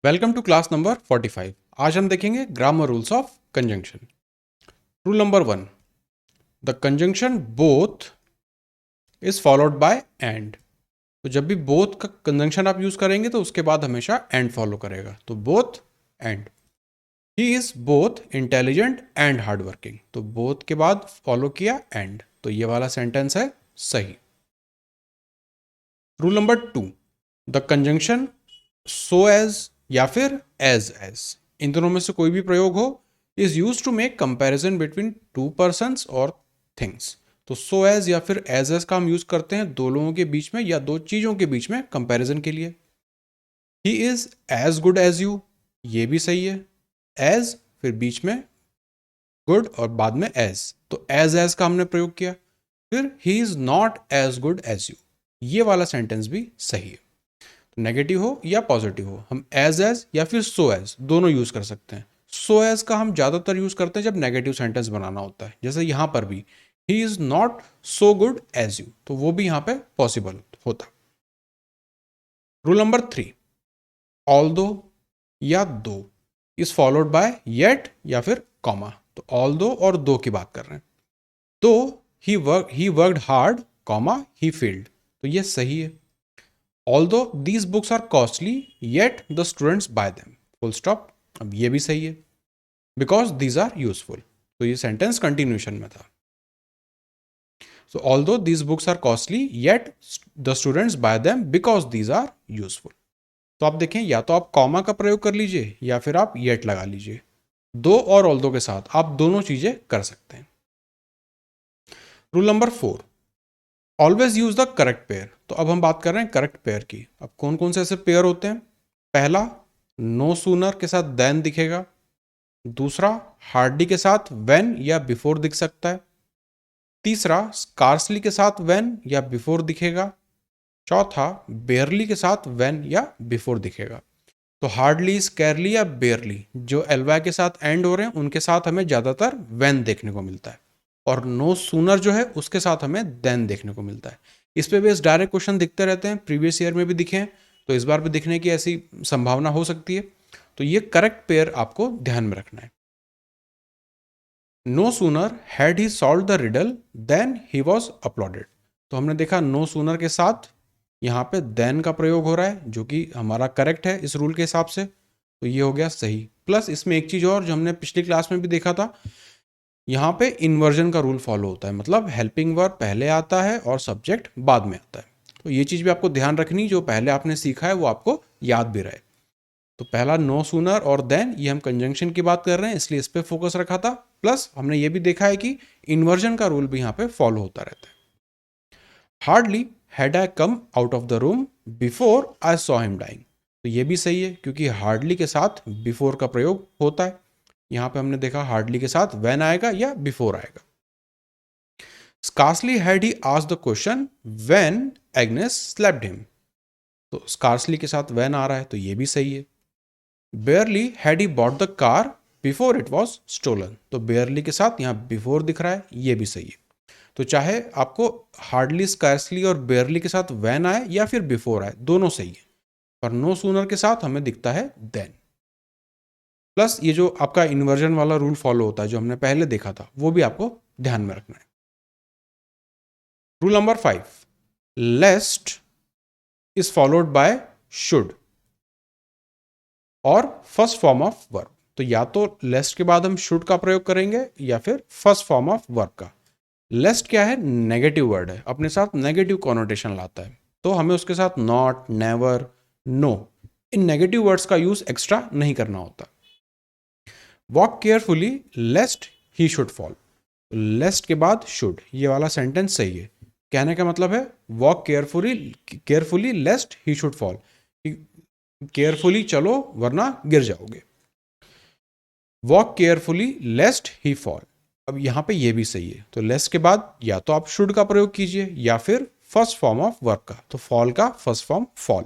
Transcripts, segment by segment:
Welcome to class number 45। आज हम देखेंगे grammar rules of conjunction. Rule number 1, the conjunction both is followed bye and. तो जब भी बोथ का कंजंक्शन आप यूज करेंगे तो उसके बाद हमेशा एंड फॉलो करेगा। तो both and. He is both intelligent and hard working. तो बोथ के बाद फॉलो किया एंड, तो ये वाला सेंटेंस है सही। Rule number 2, the conjunction so as या फिर एज इन दोनों में से कोई भी प्रयोग हो is use to make comparison between two persons और थिंग्स। तो सो एज या फिर एज का हम यूज करते हैं दो लोगों के बीच में या दो चीजों के बीच में कंपैरिजन के लिए। He is as good as you, ये भी सही है। एज फिर बीच में गुड और बाद में एज, तो एज का हमने प्रयोग किया। फिर he is not as good as you, ये वाला सेंटेंस भी सही है। नेगेटिव हो या पॉजिटिव हो, हम एज या फिर सो एज दोनों यूज कर सकते हैं। सो एज का हम ज्यादातर यूज करते हैं जब नेगेटिव सेंटेंस बनाना होता है, जैसे यहां पर भी he is not so good as you, तो वो भी यहां पे पॉसिबल होता। रूल नंबर 3, ऑल दो या दो इज फॉलोड बाय येट या फिर कॉमा। तो ऑल दो और दो की बात कर रहे हैं। तो he worked hard comma he failed, तो ये सही है। Although these books are costly, yet the students buy them. Full stop. अब ये भी सही है, because these are useful. तो ये सेंटेंस कंटिन्यूशन में था। So although these books are costly, yet the students buy them because these are useful. तो आप देखें, या तो आप कॉमा का प्रयोग कर लीजिए या फिर आप येट लगा लीजिए। दो और ऑल्दो के साथ आप दोनों चीजें कर सकते हैं। Rule number 4, always use the correct pair. तो अब हम बात कर रहे हैं करेक्ट पेयर की। अब कौन कौन से ऐसे पेयर होते हैं? पहला, नो सूनर के साथ देन दिखेगा। दूसरा, हार्डली के साथ व्हेन या बिफोर दिख सकता है। तीसरा, स्कार्सली के साथ व्हेन या बिफोर दिखेगा। चौथा, बेयरली के साथ व्हेन या बिफोर दिखेगा। तो हार्डली, स्कैरली या बेयरली जो एलवाई के साथ एंड हो रहे हैं उनके साथ हमें ज्यादातर व्हेन देखने को मिलता है, और नो सूनर जो है उसके साथ हमें देन देखने को मिलता है। इस पे बेस डायरेक्ट क्वेश्चन दिखते रहते हैं, प्रीवियस ईयर में भी दिखे हैं, तो इस बार भी दिखने की ऐसी संभावना हो सकती है। तो ये करेक्ट पेयर आपको ध्यान में रखना है। No sooner had he solved the riddle then he was uploaded. तो हमने देखा नो सूनर के साथ यहाँ पे देन का प्रयोग हो रहा है, जो कि हमारा करेक्ट है इस रूल के हिसाब से, तो ये हो गया सही। प्लस इसमें एक चीज और जो हमने पिछली क्लास में भी देखा था, यहाँ पे इन्वर्जन का रूल फॉलो होता है, मतलब हेल्पिंग वर्ब पहले आता है और सब्जेक्ट बाद में आता है। तो ये चीज भी आपको ध्यान रखनी, जो पहले आपने सीखा है वो आपको याद भी रहे। तो पहला नो सूनर और देन, ये हम कंजंक्शन की बात कर रहे हैं इसलिए इस पे फोकस रखा था। प्लस हमने ये भी देखा है कि इन्वर्जन का रूल भी यहाँ पे फॉलो होता रहता है। Hardly had I come out of the room before I saw him dying. तो ये भी सही है, क्योंकि हार्डली के साथ बिफोर का प्रयोग होता है। यहां पे हमने देखा हार्डली के साथ व्हेन आएगा या बिफोर आएगा। Scarcely had he asked the question when Agnes slapped him. तो स्कार्सली के साथ व्हेन आ रहा है, तो ये भी सही है। Barely had he bought the car before it was stolen. तो बेयरली के साथ यहाँ बिफोर दिख रहा है, ये भी सही है। तो चाहे आपको हार्डली, स्कार्सली और बेयरली के साथ व्हेन आए या फिर बिफोर आए, दोनों सही है। पर नो सूनर के साथ हमें दिखता है देन। प्लस ये जो आपका इन्वर्जन वाला रूल फॉलो होता है जो हमने पहले देखा था, वो भी आपको ध्यान में रखना है। Rule number 5, lest is followed by should और फर्स्ट फॉर्म ऑफ वर्ब। तो या तो लेस्ट के बाद हम शुड का प्रयोग करेंगे या फिर फर्स्ट फॉर्म ऑफ वर्ब का। लेस्ट क्या है? नेगेटिव वर्ड है, अपने साथ नेगेटिव कॉनोटेशन लाता है, तो हमें उसके साथ not, never, no, in negative words का यूज एक्स्ट्रा नहीं करना होता। Walk carefully lest he should fall. Lest के बाद शुड, ये वाला सेंटेंस सही है। कहने का मतलब है walk carefully lest he should fall, carefully चलो वरना गिर जाओगे। Walk carefully lest he fall, अब यहां पे ये भी सही है। तो लेस्ट के बाद या तो आप शुड का प्रयोग कीजिए या फिर फर्स्ट फॉर्म ऑफ वर्ब का, तो फॉल का फर्स्ट फॉर्म फॉल।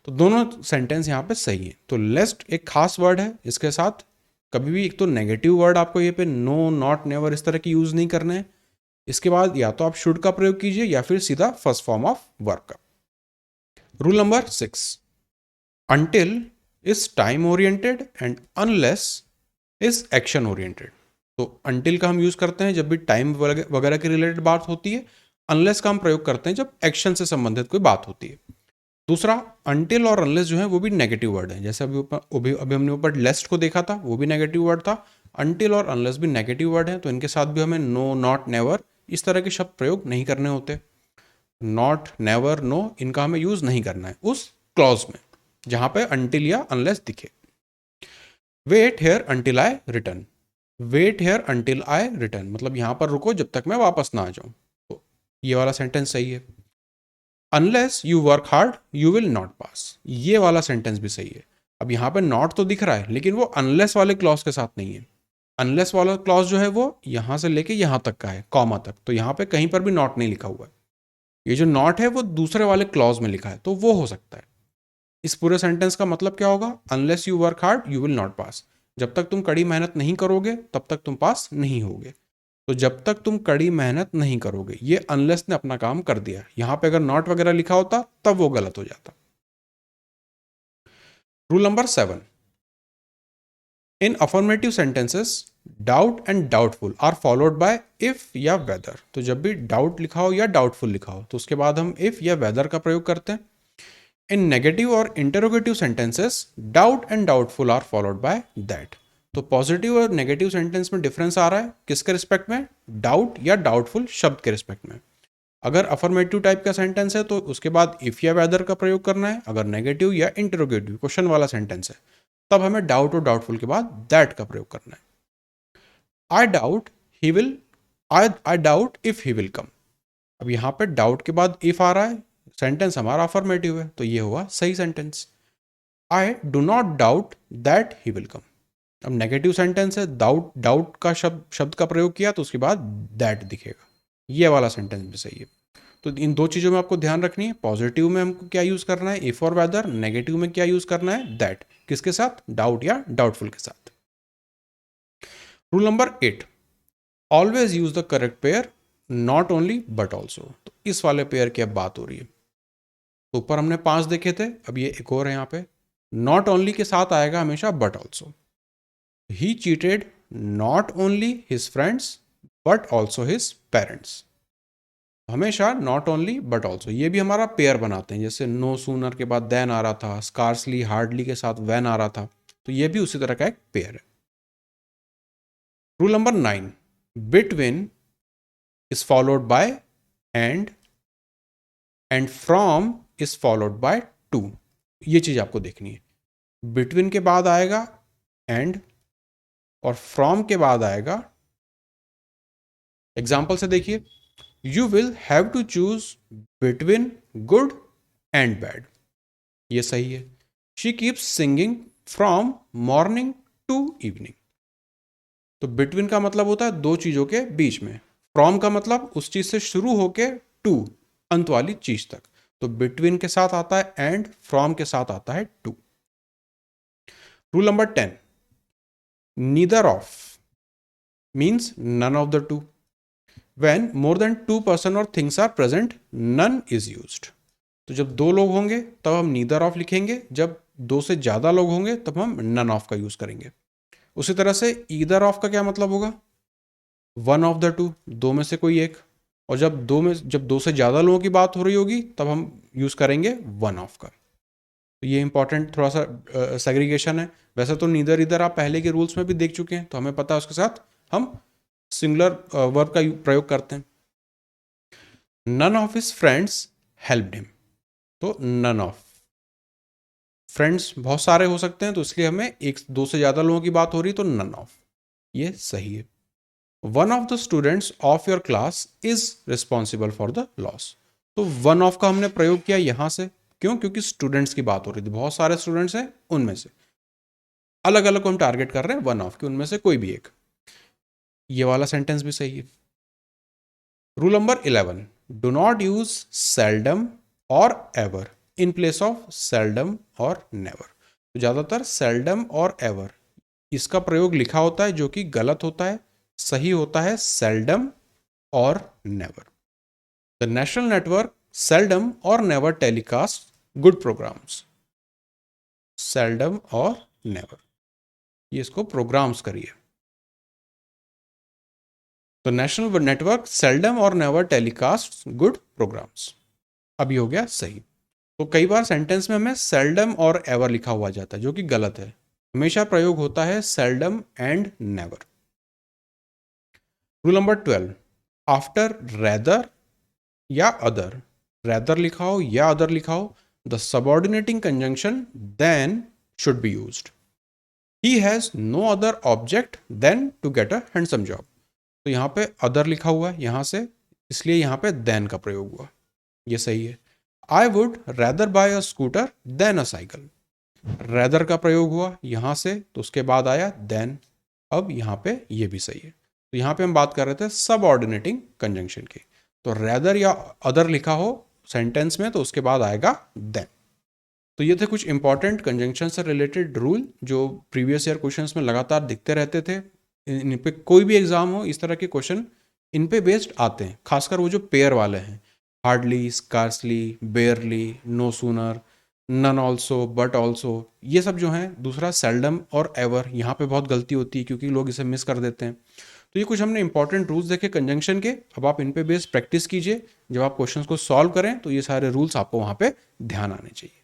तो दोनों सेंटेंस यहां पे सही है। तो लेस्ट एक खास वर्ड है, इसके साथ कभी भी एक तो नेगेटिव वर्ड आपको ये पे नो, नॉट, नेवर इस तरह की यूज नहीं करने हैं। इसके बाद या तो आप शुड का प्रयोग कीजिए या फिर सीधा फर्स्ट फॉर्म ऑफ वर्ब का। Rule number 6, until is time oriented and unless is action oriented. तो अनटिल का हम यूज करते हैं जब भी टाइम वगैरह के रिलेटेड बात होती है, अनलेस का हम प्रयोग करते हैं जब एक्शन से संबंधित कोई बात होती है। दूसरा, अनटिल और अनलेस जो है वो भी नेगेटिव वर्ड है। जैसे अभी हमने ऊपर लेस्ट को देखा था, वो भी नेगेटिव वर्ड था। अनटिल और अनलेस भी नेगेटिव वर्ड है, तो इनके साथ भी हमें नो, नॉट, नेवर इस तरह के शब्द प्रयोग नहीं करने होते। नॉट, नेवर, नो इनका हमें यूज नहीं करना है उस क्लॉज में जहां पे अनटिल या अनलेस दिखे। Wait here until I return. Wait here until I return मतलब यहां पर रुको जब तक मैं वापस ना आ जाऊं। तो ये वाला सेंटेंस सही है। Unless you work hard you will not pass, ये वाला सेंटेंस भी सही है। अब यहां पे नॉट तो दिख रहा है लेकिन वो अनलेस वाले क्लॉज के साथ नहीं है। अनलेस वाला क्लॉज जो है वो यहां से लेके यहां तक का है, कॉमा तक, तो यहां पे कहीं पर भी नॉट नहीं लिखा हुआ है। ये जो नॉट है वो दूसरे वाले क्लॉज में लिखा है, तो वो हो सकता है। इस पूरे सेंटेंस का मतलब क्या होगा? Unless you work hard you will not pass. जब तक तुम कड़ी मेहनत नहीं करोगे तब तक तुम पास नहीं होगे। तो जब तक तुम कड़ी मेहनत नहीं करोगे, ये अनलेस ने अपना काम कर दिया। यहां पे अगर नॉट वगैरह लिखा होता तब वो गलत हो जाता। Rule number 7, in affirmative sentences doubt and doubtful are followed by if या वेदर। तो जब भी डाउट लिखा हो या डाउटफुल लिखा हो तो उसके बाद हम इफ या वेदर का प्रयोग करते हैं। इन नेगेटिव और interrogative sentences doubt and doubtful are followed by that. तो पॉजिटिव और नेगेटिव सेंटेंस में डिफरेंस आ रहा है किसके रिस्पेक्ट में? डाउट या डाउटफुल शब्द के रिस्पेक्ट में। अगर अफर्मेटिव टाइप का सेंटेंस है तो उसके बाद इफ या वेदर का प्रयोग करना है। अगर नेगेटिव या इंटरोगेटिव क्वेश्चन वाला सेंटेंस है तब हमें डाउट और डाउटफुल के बाद दैट का प्रयोग करना है। I doubt he will, I doubt if he will come. अब यहां पे डाउट के बाद इफ आ रहा है, सेंटेंस हमारा अफर्मेटिव है, तो ये हुआ सही sentence. I do not doubt that he will come. अब नेगेटिव सेंटेंस है, डाउट, डाउट का शब्द का प्रयोग किया तो उसके बाद दैट दिखेगा। ये वाला सेंटेंस भी सही है। तो इन दो चीजों में आपको ध्यान रखनी है। पॉजिटिव में हमको क्या यूज करना है? इफ और वेदर। नेगेटिव में क्या यूज करना है? दैट। किसके साथ? डाउट या डाउटफुल के साथ। Rule number 8, always use the correct pair not only but also. तो इस वाले पेयर की अब बात हो रही है। तो ऊपर हमने 5 देखे थे, अब ये एक और है। यहाँ पे नॉट ओनली के साथ आएगा हमेशा but also. He cheated not only his friends but also his parents. हमेशा नॉट ओनली बट ऑल्सो, ये भी हमारा पेयर बनाते हैं। जैसे नो सूनर के बाद देन आ रहा था, स्कार्सली हार्डली के साथ व्हेन आ रहा था, तो ये भी उसी तरह का एक पेयर है। Rule number 9, between is followed bye and from is followed by two. ये चीज आपको देखनी है। बिटवीन के बाद आएगा एंड और फ्रॉम के बाद आएगा। एग्जाम्पल से देखिए, you will have to choose between good and bad, ये सही है। She keeps singing from morning to evening. तो बिटवीन का मतलब होता है दो चीजों के बीच में। फ्रॉम का मतलब उस चीज से शुरू होके टू, अंत वाली चीज तक। तो बिटवीन के साथ आता है एंड, फ्रॉम के साथ आता है two. Rule number 10, neither of means none of the two. When more than 2 person or things are present, none is used। तो जब दो लोग होंगे तब हम नीदर ऑफ लिखेंगे, जब दो से ज्यादा लोग होंगे तब हम नन ऑफ का यूज करेंगे। उसी तरह से ईदर ऑफ का क्या मतलब होगा? वन ऑफ द टू, दो में से कोई एक। और जब दो से ज्यादा लोगों की बात हो रही होगी तब हम यूज करेंगे वन ऑफ का। तो ये इंपॉर्टेंट थोड़ा सा सेग्रीगेशन है। वैसे तो नीदर इधर आप पहले के रूल्स में भी देख चुके हैं, तो हमें पता है उसके साथ हम सिंगुलर वर्ब का प्रयोग करते हैं। None of his friends helped him. तो नन ऑफ, फ्रेंड्स बहुत सारे हो सकते हैं तो इसलिए हमें एक दो से ज्यादा लोगों की बात हो रही तो नन ऑफ, ये सही है। One of the students of your class is responsible for the loss. तो वन ऑफ का हमने प्रयोग किया यहां से, क्यों? क्योंकि स्टूडेंट्स की बात हो रही थी, बहुत सारे स्टूडेंट्स हैं, उनमें से अलग अलग को हम टारगेट कर रहे हैं वन ऑफ के, उनमें से कोई भी एक। ये वाला सेंटेंस भी सही है। Rule number 11, do not use seldom और ever in place of seldom और नेवर। तो ज्यादातर सेल्डम और एवर इसका प्रयोग लिखा होता है जो कि गलत होता है। सही होता है सेल्डम और never. The national network seldom और never telecast good programmes. Seldom और नेवर। ये इसको प्रोग्राम्स करिए। तो नेशनल नेटवर्क सेल्डम और नेवर टेलीकास्ट गुड प्रोग्राम्स। अभी हो गया सही। तो कई बार सेंटेंस में हमें सेल्डम और एवर लिखा हुआ जाता है, जो कि गलत है। हमेशा प्रयोग होता है seldom and never. Rule number 12, after rather या अदर, रेदर लिखा हो या अदर लिखा हो, the subordinating conjunction than should be used. He has no other object than to get a handsome job. तो यहाँ पे अदर लिखा हुआ है यहाँ से, इसलिए यहाँ पे देन का प्रयोग हुआ, ये सही है। I would rather buy a scooter than a cycle, rather का प्रयोग हुआ यहाँ से, तो उसके बाद आया देन। अब यहाँ पे ये भी सही है। तो यहाँ पे हम बात कर रहे थे सबऑर्डिनेटिंग कंजंक्शन की। तो रेदर या अदर लिखा हो सेंटेंस में, तो उसके बाद आएगा देन। तो ये थे कुछ इंपॉर्टेंट कंजंक्शन से रिलेटेड रूल जो प्रीवियस ईयर क्वेश्चंस में लगातार दिखते रहते थे। इन पे कोई भी एग्जाम हो, इस तरह के क्वेश्चन इन पे बेस्ड आते हैं, खासकर वो जो पेयर वाले हैं, hardly, scarcely, barely, no sooner, none also, but also, ये सब जो हैं। दूसरा सेल्डम और एवर, यहाँ पे बहुत गलती होती है क्योंकि लोग इसे मिस कर देते हैं। तो ये कुछ हमने इंपॉर्टेंट रूल्स देखे कंजंक्शन के। अब आप इन पे बेस्ड प्रैक्टिस कीजिए, जब आप क्वेश्चंस को सॉल्व करें तो ये सारे रूल्स आपको वहाँ पे ध्यान आने चाहिए।